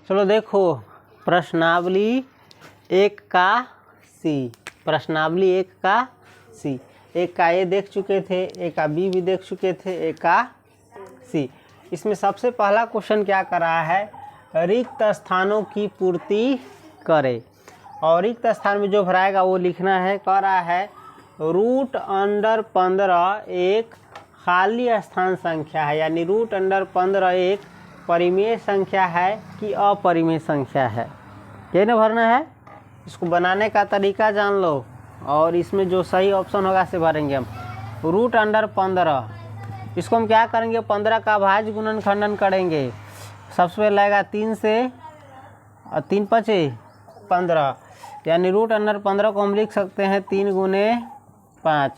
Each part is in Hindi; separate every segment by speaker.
Speaker 1: चलो देखो प्रश्नावली 1 का सी, प्रश्नावली 1 का सी, 1 का ए देख चुके थे, 1 का बी भी देख चुके थे, 1 का सी। इसमें सबसे पहला क्वेश्चन क्या कर रहा है, रिक्त स्थानों की पूर्ति करे और रिक्त स्थान में जो भराएगा वो लिखना है। कह रहा है √15 एक खाली स्थान संख्या है, यानी √15 एक परिमेय संख्या है कि अपरिमेय संख्या है, ये ना भरना है। इसको बनाने का तरीका जान लो और इसमें जो सही ऑप्शन होगा से भरेंगे हम। √15 इसको हम क्या करेंगे, 15 का भाज्य गुणन खंडन करेंगे। सबसे पहले लगेगा 3 से, 3 5 15, यानी √15 को हम लिख सकते हैं 3 × 5।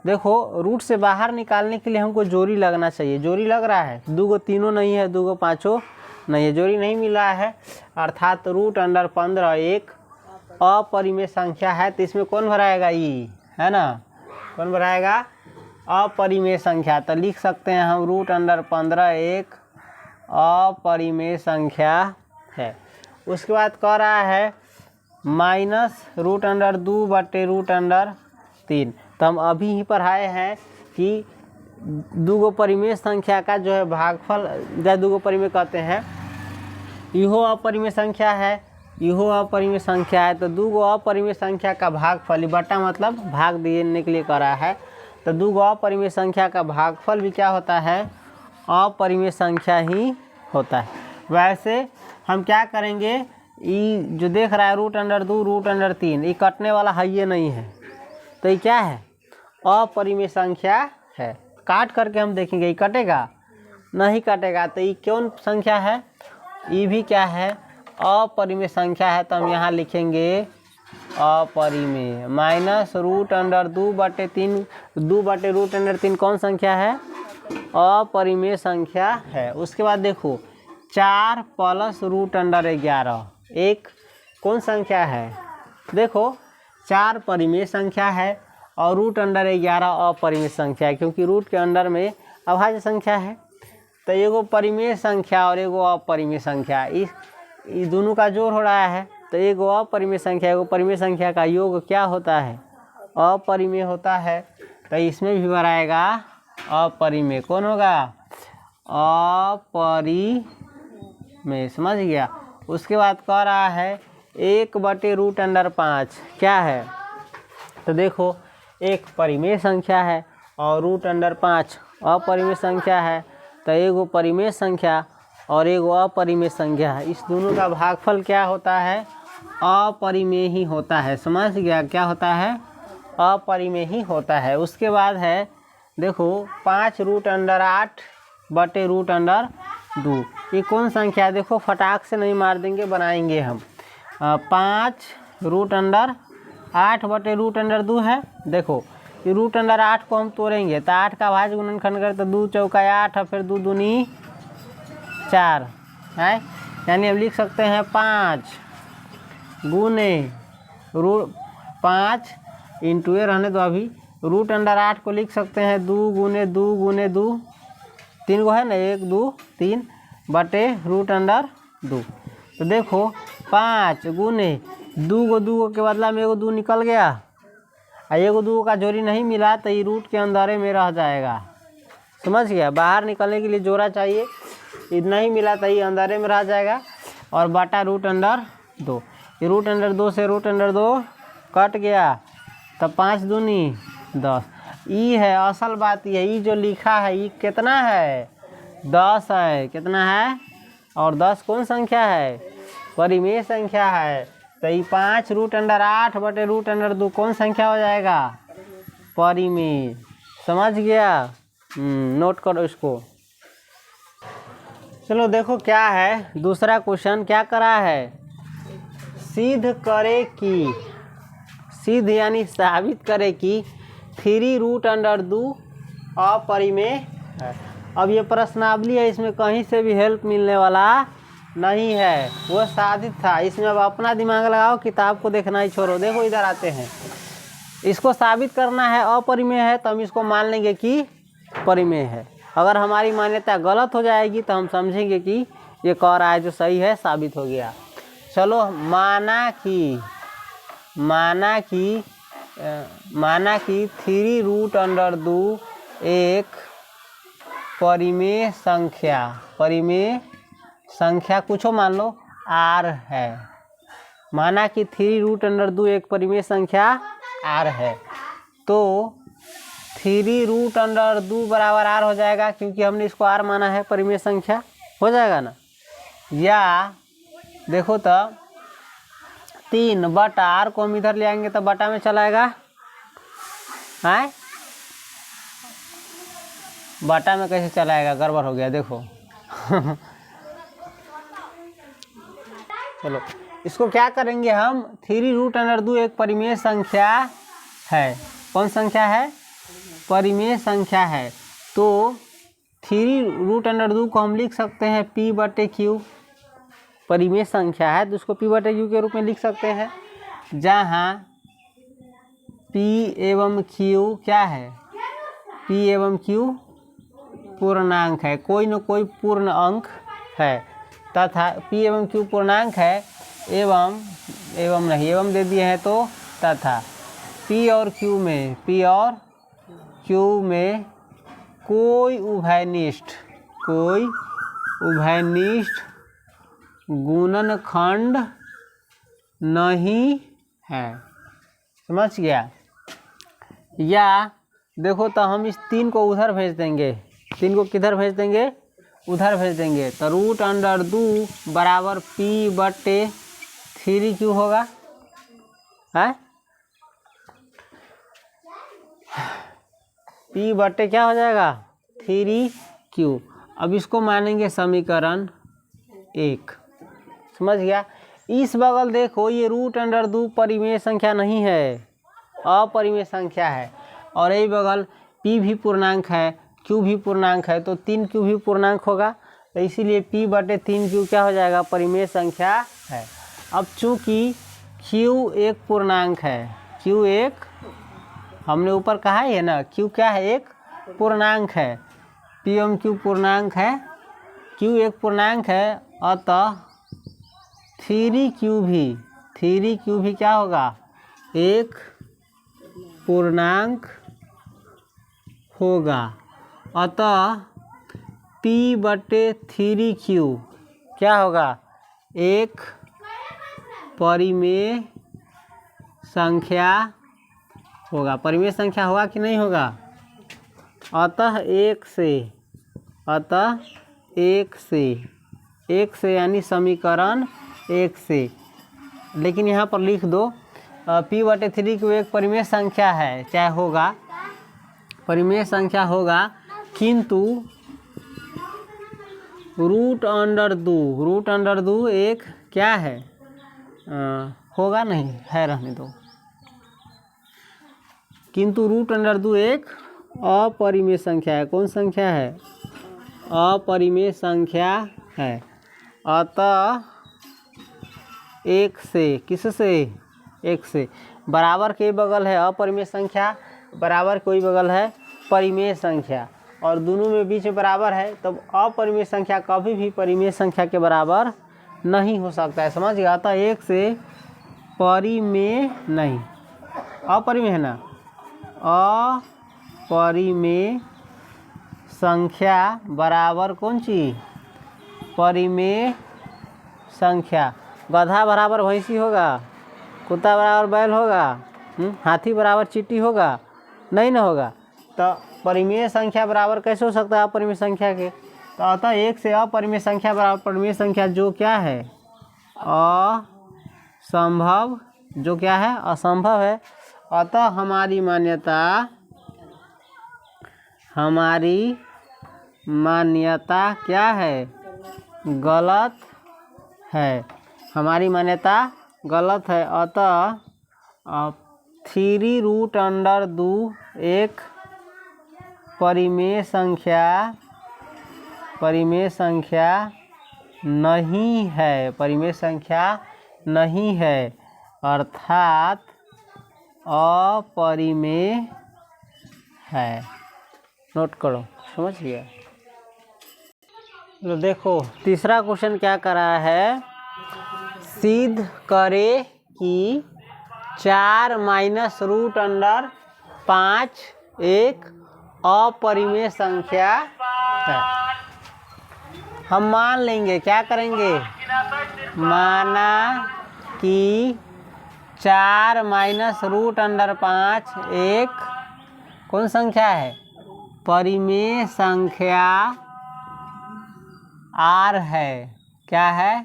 Speaker 1: देखो रूट से बाहर निकालने के लिए हमको जोड़ी लगना चाहिए, जोड़ी लग रहा है, 2 को 3 नहीं है, 2 को 5 नहीं है, जोड़ी नहीं मिला है, अर्थात √15 एक अपरिमेय संख्या है। तो इसमें कौन भराएगा, ई है ना, कौन भराएगा, अपरिमेय संख्या। तो लिख सकते हैं हम √15 एक अपरिमेय संख्या है। उसके बाद कह रहा है -√2 बटे √3। तो हम अभी ही पढ़ाए हैं कि 2 परिमेय संख्या का जो है भागफल, या 2 परिमेय कहते हैं, इहो अपरिमेय संख्या है, इहो अपरिमेय संख्या है। तो 2 अपरिमेय संख्या का भागफल, बटा मतलब भाग देने के लिए कर रहा है। तो 2 अपरिमेय संख्या का भागफल भी क्या होता है, अपरिमेय संख्या ही होता है। वैसे हम क्या करेंगे, ये जो देख रहा है √2 √3, ये कटने वाला है, ये नहीं है, तो ये क्या है, अपरिमेय संख्या है। काट करके हम देखेंगे ये कटेगा, नहीं कटेगा। तो ये कौन संख्या है, ये भी क्या है, अपरिमेय संख्या है। तो हम यहाँ लिखेंगे अपरिमेय। -√2 बटे 3, 2 बटे √3 कौन संख्या है, अपरिमेय संख्या है। उसके बाद देखो 4 + √11 एक कौन संख्या है, देखो 4 परिमेय संख्या है और √11 अपरिमेय संख्या है, क्योंकि रूट के अंडर में अभाज्य संख्या है। तो एगो परिमेय संख्या और एगो अपरिमेय संख्या, इस दोनों का जोड़ हो रहा है। तो एगो अपरिमेय संख्या एगो परिमेय संख्या का योग क्या होता है, अपरिमेय होता है। तो इसमें भी भराएगा अपरिमेय, कौन होगा, अपरिमेय, समझ गया। उसके बाद कह रहा है 1 बटे √5 क्या है, तो देखो एक परिमेय संख्या है और √5 अपरिमेय संख्या है। तो एगो परिमेय संख्या और एगो अपरिमेय संख्या है, इस दोनों का भागफल क्या होता है, अपरिमेय ही होता है। समझ गया, क्या होता है, अपरिमेय ही होता है। उसके बाद है देखो 5√8 बटे √2, ये कौन संख्या है, देखो फटाक से नहीं मार देंगे, बनाएंगे हम। 5√8 बटे √2 है। देखो ये √8 को हम तोड़ेंगे तो 8 का भाज्य गुणनखंड करें तो 2 चौका 8 और फिर 2 दूनी 4 है, यानी हम लिख सकते हैं 5 × 5 इंटू ए रहने दो, अभी √8 को लिख सकते हैं 2 × 2 × 2, 3 गो है ना, 1 2 3 बटे √2। तो देखो 5 × 2 के बदला में एगो 2 निकल गया, और एगो 2 का जोड़ी नहीं मिला तो ये रूट के अंदर में रह जाएगा। समझ गया, बाहर निकलने के लिए जोड़ा चाहिए, इतना ही मिला तो ये अंदर में रह जाएगा। और बटा √2, ये √2 से √2 कट गया, तब 5 दूनी 10। ई है असल बात, यही जो लिखा है ये कितना है, 10 है, कितना है, और 10 कौन संख्या है, परिमेय संख्या है। तो ये 5√8 बटे √2 कौन संख्या हो जाएगा, परिमेय। समझ गया, नोट करो इसको। चलो देखो क्या है दूसरा क्वेश्चन, क्या करा है, सिद्ध करे कि, सिद्ध यानी साबित करे कि 3√2 अपरिमेय है। अब ये प्रश्नावली है, इसमें कहीं से भी हेल्प मिलने वाला नहीं है, वो साबित था। इसमें अब अपना दिमाग लगाओ, किताब को देखना ही छोड़ो। देखो इधर आते हैं, इसको साबित करना है अपरिमेय है, तो हम इसको मान लेंगे कि परिमेय है। अगर हमारी मान्यता गलत हो जाएगी तो हम समझेंगे कि ये कह रहा है जो सही है साबित हो गया। चलो माना कि 3√2 एक परिमेय संख्या कुछ मान लो r है। माना कि 3√2 एक परिमेय संख्या r है, तो 3√2 बराबर r हो जाएगा, क्योंकि हमने इसको r माना है, परिमेय संख्या हो जाएगा ना। या देखो तो 3 बटा r को हम इधर ले आएंगे तो बटा में चला आएगा, है बटा में कैसे चला आएगा, गड़बड़ हो गया देखो। चलो इसको क्या करेंगे हम, 3√2 एक परिमेय संख्या है। कौन संख्या है, परिमेय संख्या है। तो 3√2 को हम लिख सकते हैं p/q, परिमेय संख्या है तो उसको p/q के रूप में लिख सकते हैं, जहाँ p एवं q क्या है, p एवं q पूर्णांक है, कोई न कोई पूर्ण अंक है, तथा p एवं q पूर्णांक है, एवं एवं दे दिए हैं तो तथा p और q में कोई उभयनिष्ठ गुणनखंड नहीं है। समझ गया। या देखो तो हम इस 3 को उधर भेज देंगे, 3 को किधर भेज देंगे, उधर भेज देंगे, तो √2 बराबर p/3q होगा, है p/ क्या हो जाएगा, 3q। अब इसको मानेंगे समीकरण 1। समझ गया। इस बगल देखो ये √2 परिमेय संख्या नहीं है, अपरिमेय संख्या है, और यही बगल p भी पूर्णांक है, q भी पूर्णांक है, तो 3q भी पूर्णांक होगा, तो इसीलिए p/3q क्या हो जाएगा, परिमेय संख्या है। अब चूंकि q एक पूर्णांक है, q एक, हमने ऊपर कहा है ना, q क्या है, एक पूर्णांक है, p एवं q पूर्णांक है, q एक पूर्णांक है, अतः 3q भी क्या होगा, एक पूर्णांक होगा, अतः p/3q क्या होगा, एक परिमेय संख्या होगा। परिमेय संख्या होगा कि नहीं होगा, अतः एक से यानी समीकरण 1 से। लेकिन यहाँ पर लिख दो p/3q एक परिमेय संख्या है, चाहे होगा, परिमेय संख्या होगा, किंतु √2 एक क्या है, होगा नहीं, है रहने दो, किंतु √2 एक अपरिमेय संख्या है। कौन संख्या है, अपरिमेय संख्या है, अतः 1 से, किससे, 1 से, बराबर के बगल है अपरिमेय संख्या, बराबर कोई बगल है परिमेय संख्या, और दोनों में बीच में बराबर है, तब अपरिमेय संख्या कभी भी परिमेय संख्या के बराबर नहीं हो सकता है। समझ गया। था 1 से परिमेय नहीं, अपरिमेय है ना, अपरिमेय संख्या बराबर कौन चीज, परिमेय संख्या। गधा बराबर भैंसी होगा, कुत्ता बराबर बैल होगा, हाथी बराबर चींटी होगा, नहीं ना होगा, तो परिमेय संख्या बराबर कैसे हो सकता है अपरिमेय संख्या के। तो अतः 1 से अपरिमेय संख्या बराबर परिमेय संख्या, जो क्या है, असंभव, जो क्या है, असंभव है। अतः हमारी मान्यता क्या है, गलत है, हमारी मान्यता गलत है। अतः 3√2 एक परिमेय संख्या नहीं है, परिमेय संख्या नहीं है, अर्थात अपरिमेय है। नोट करो, समझ गया। तो देखो तीसरा क्वेश्चन क्या करा है, सिद्ध करे कि 4 माइनस रूट अंडर 5 एक अपरिमेय संख्या है। हम मान लेंगे, क्या करेंगे, माना कि 4 माइनस रूट अंडर 5 एक कौन संख्या है, परिमेय संख्या आर है। क्या है,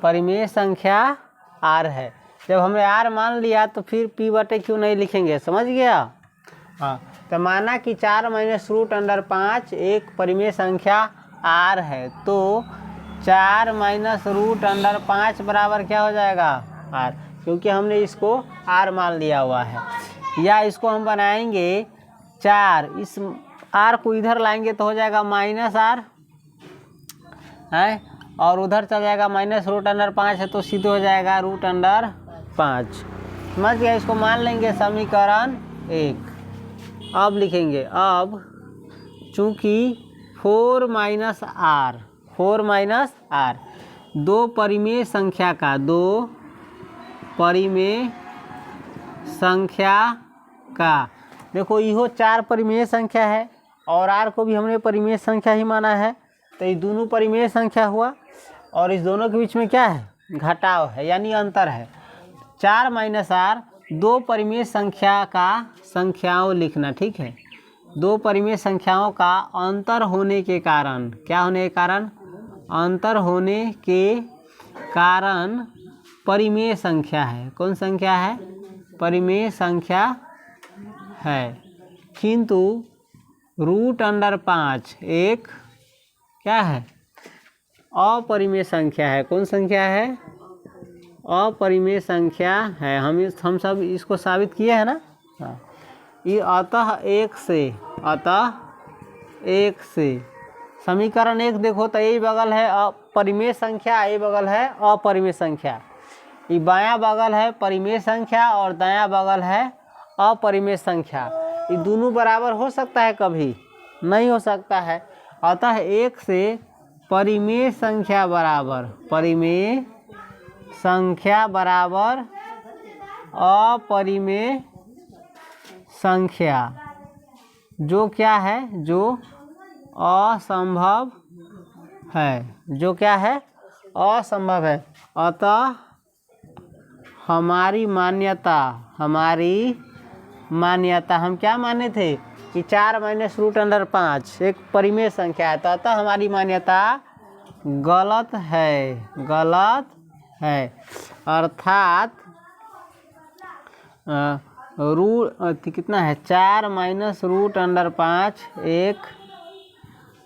Speaker 1: परिमेय संख्या आर है। जब हमने आर मान लिया तो फिर पी बटे क्यों नहीं लिखेंगे, समझ गया। हाँ, तो माना कि 4 माइनस रूट अंडर 5 एक परिमेय संख्या आर है, तो 4 माइनस रूट अंडर 5 बराबर क्या हो जाएगा, आर, क्योंकि हमने इसको आर मान लिया हुआ है। या इसको हम बनाएंगे 4, इस आर को इधर लाएंगे तो हो जाएगा माइनस आर है, और उधर चल जाएगा माइनस रूट अंडर 5 है तो सीधे हो जाएगा रूट अंडर 5। समझ गया, इसको मान लेंगे समीकरण 1। अब लिखेंगे, अब चूँकि 4 माइनस आर दो परिमेय संख्या का देखो इहो 4 परिमेय संख्या है और आर को भी हमने परिमेय संख्या ही माना है, तो ये दोनों परिमेय संख्या हुआ और इस दोनों के बीच में क्या है, घटाव है यानी अंतर है। 4 माइनस आर दो परिमेय संख्याओं लिखना, ठीक है। दो परिमेय संख्याओं का अंतर होने के कारण, क्या होने के कारण, अंतर होने के कारण परिमेय संख्या है। कौन संख्या है, परिमेय संख्या है। किंतु रूट अंडर 5 एक क्या है, अपरिमेय संख्या है। कौन संख्या है, अपरिमेय संख्या है। हम सब इसको साबित किए हैं ना। हाँ, ये अतः एक से समीकरण 1 देखो तो यही बगल है परिमेय संख्या, ये बगल है अपरिमेय संख्या। ये बायां बगल है परिमेय संख्या और दायां बगल है अपरिमेय संख्या। ये दोनों बराबर हो सकता है, कभी नहीं हो सकता है। अतः 1 से परिमेय संख्या बराबर अपरिमेय संख्या, जो क्या है, जो असंभव है, जो क्या है, असंभव है। अतः हमारी मान्यता हम क्या माने थे कि 4 माइनस रूट अंडर 5 एक परिमेय संख्या है, तो अतः हमारी मान्यता गलत है। अर्थात कितना है, 4 माइनस रूट अंडर 5 एक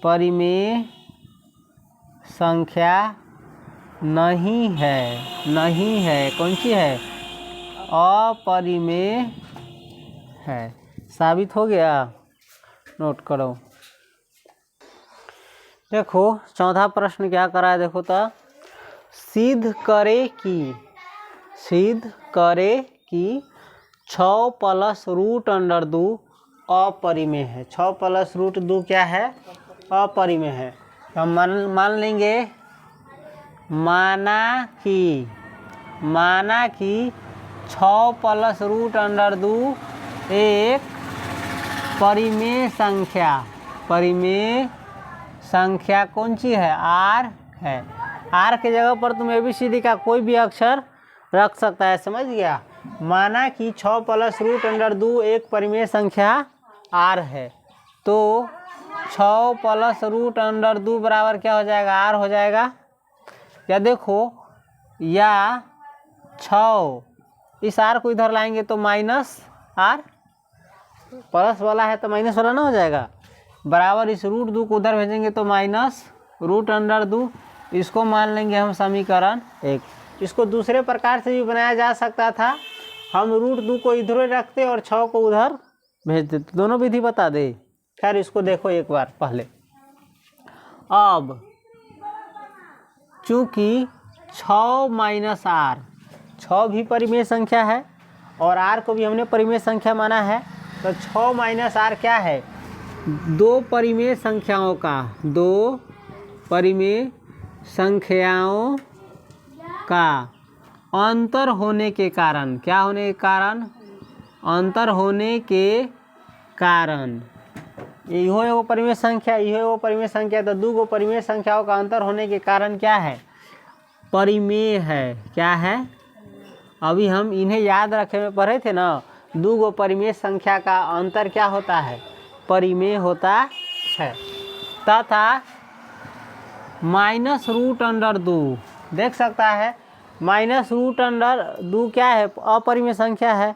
Speaker 1: परिमेय संख्या नहीं है। कौन सी है, अपरिमेय है। साबित हो गया, नोट करो। देखो चौथा प्रश्न क्या करा है, देखो तो सिद्ध करे कि 6 प्लस रूट अंडर 2 अपरिमेय है। 6 प्लस रूट 2 क्या है, अपरिमेय है। हम मान लेंगे, माना कि 6 प्लस रूट अंडर 2 एक परिमेय संख्या कौन सी है, आर है। आर के जगह पर तुम ABCD का कोई भी अक्षर रख सकता है, समझ गया। माना कि 6 प्लस रूट अंडर 2 एक परिमेय संख्या आर है, तो 6 प्लस रूट अंडर 2 बराबर क्या हो जाएगा, आर हो जाएगा। या देखो, या 6 इस आर को इधर लाएंगे तो माइनस आर, प्लस वाला है तो माइनस वाला ना हो जाएगा, बराबर इस रूट 2 को उधर भेजेंगे तो माइनस रूट अंडर 2। इसको मान लेंगे हम समीकरण 1। इसको दूसरे प्रकार से भी बनाया जा सकता था, हम रूट 2 को इधर रखते और 6 को उधर भेज देते, दोनों विधि बता दे। खैर इसको देखो एक बार पहले। अब चूँकि 6 माइनस आर, 6 भी परिमेय संख्या है और आर को भी हमने परिमेय संख्या माना है, तो 6 माइनस आर क्या है, दो परिमेय संख्याओं का परिमेय संख्याओं का अंतर होने के कारण, क्या होने के कारण, अंतर होने के कारण, इहो एगो परिमेय संख्या, इहो एगो परिमेय संख्या, तो दू गो परिमेय संख्याओं का अंतर होने के कारण क्या है, परिमेय है। क्या है, अभी हम इन्हें याद रखे में पढ़े थे ना, दू गो परिमेय संख्या का अंतर क्या होता है, परिमेय होता है। तथा -√2 देख सकता है, -√2 क्या है, अपरिमेय संख्या है,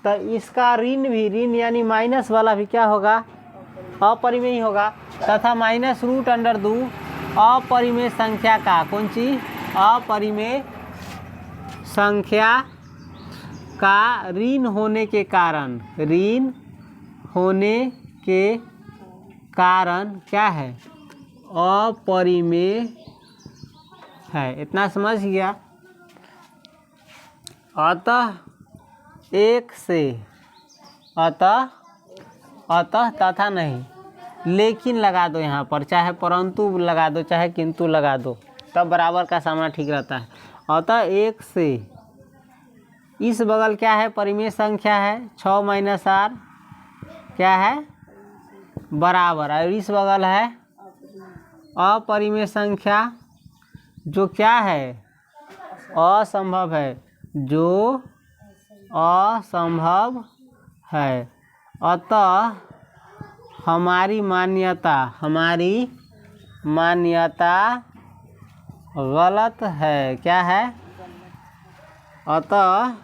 Speaker 1: तो इसका ऋण भी, ऋण यानी माइनस वाला भी क्या होगा, अपरिमेय होगा। तथा -√2 अपरिमेय संख्या का, कौन चीज, अपरिमेय संख्या का ऋण होने के कारण, ऋण होने के कारण क्या है, अपरिमेय है। इतना समझ गया। अतः एक से, अतः तथा नहीं, लेकिन लगा दो यहाँ पर, चाहे परंतु लगा दो, चाहे किंतु लगा दो, तब बराबर का सामना ठीक रहता है। अतः एक से, इस बगल क्या है, परिमेय संख्या है, 6 - 8 क्या है, बराबर, और इस बगल है अपरिमेय संख्या, जो क्या है, असंभव है, जो असंभव है। अतः हमारी मान्यता गलत है। क्या है, अतः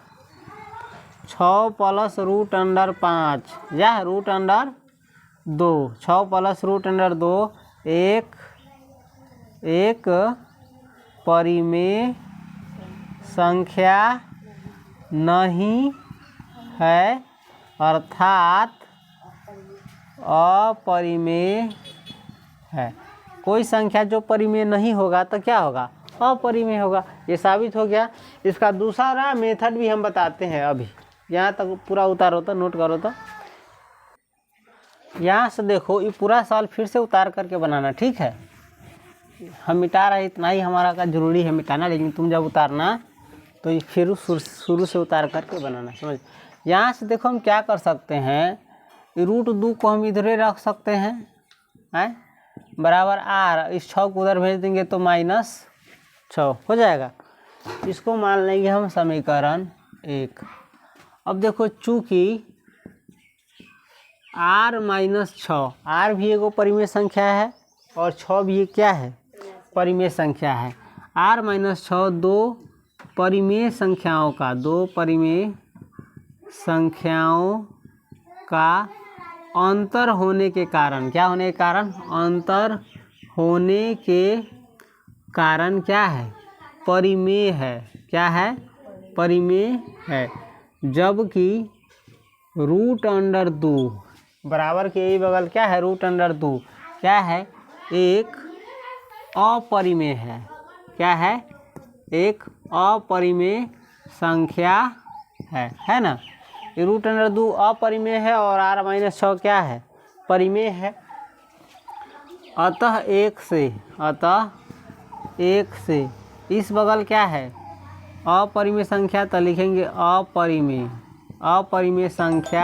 Speaker 1: 6 + √5 या √2, 6 + √2 एक परिमेय संख्या नहीं है, अर्थात अपरिमेय है। कोई संख्या जो परिमेय नहीं होगा तो क्या होगा, अपरिमेय होगा। ये साबित हो गया। इसका दूसरा मेथड भी हम बताते हैं। अभी यहाँ तक पूरा उतारो तो, नोट करो तो, यहाँ से देखो, ये पूरा सवाल फिर से उतार करके बनाना, ठीक है। हम मिटा रहे, इतना ही हमारा का जरूरी है मिटाना, लेकिन तुम जब उतारना तो ये फिर शुरू से उतार करके बनाना, समझ। यहाँ से देखो हम क्या कर सकते हैं, √2 को हम इधरे रख सकते हैं, बराबर r, इस 6 को उधर भेज देंगे तो -6 हो जाएगा। इसको मान लेंगे हम समीकरण 1। अब देखो, चूँकि r - 6, r भी एगो परिमेय संख्या है और 6 भी क्या है, परिमेय संख्या है। r - 6 दो परिमेय संख्याओं का अंतर होने के कारण, क्या होने के कारण, अंतर होने के कारण क्या है, परिमेय है। क्या है, परिमेय है। जबकि √2 बराबर के यही बगल क्या है, √2 क्या है, एक अपरिमेय है। क्या है, एक अपरिमेय संख्या है ना। ये √2 अपरिमेय है और r - 6 क्या है, परिमेय है। अतः एक से इस बगल क्या है, अपरिमेय संख्या, तो लिखेंगे अपरिमेय संख्या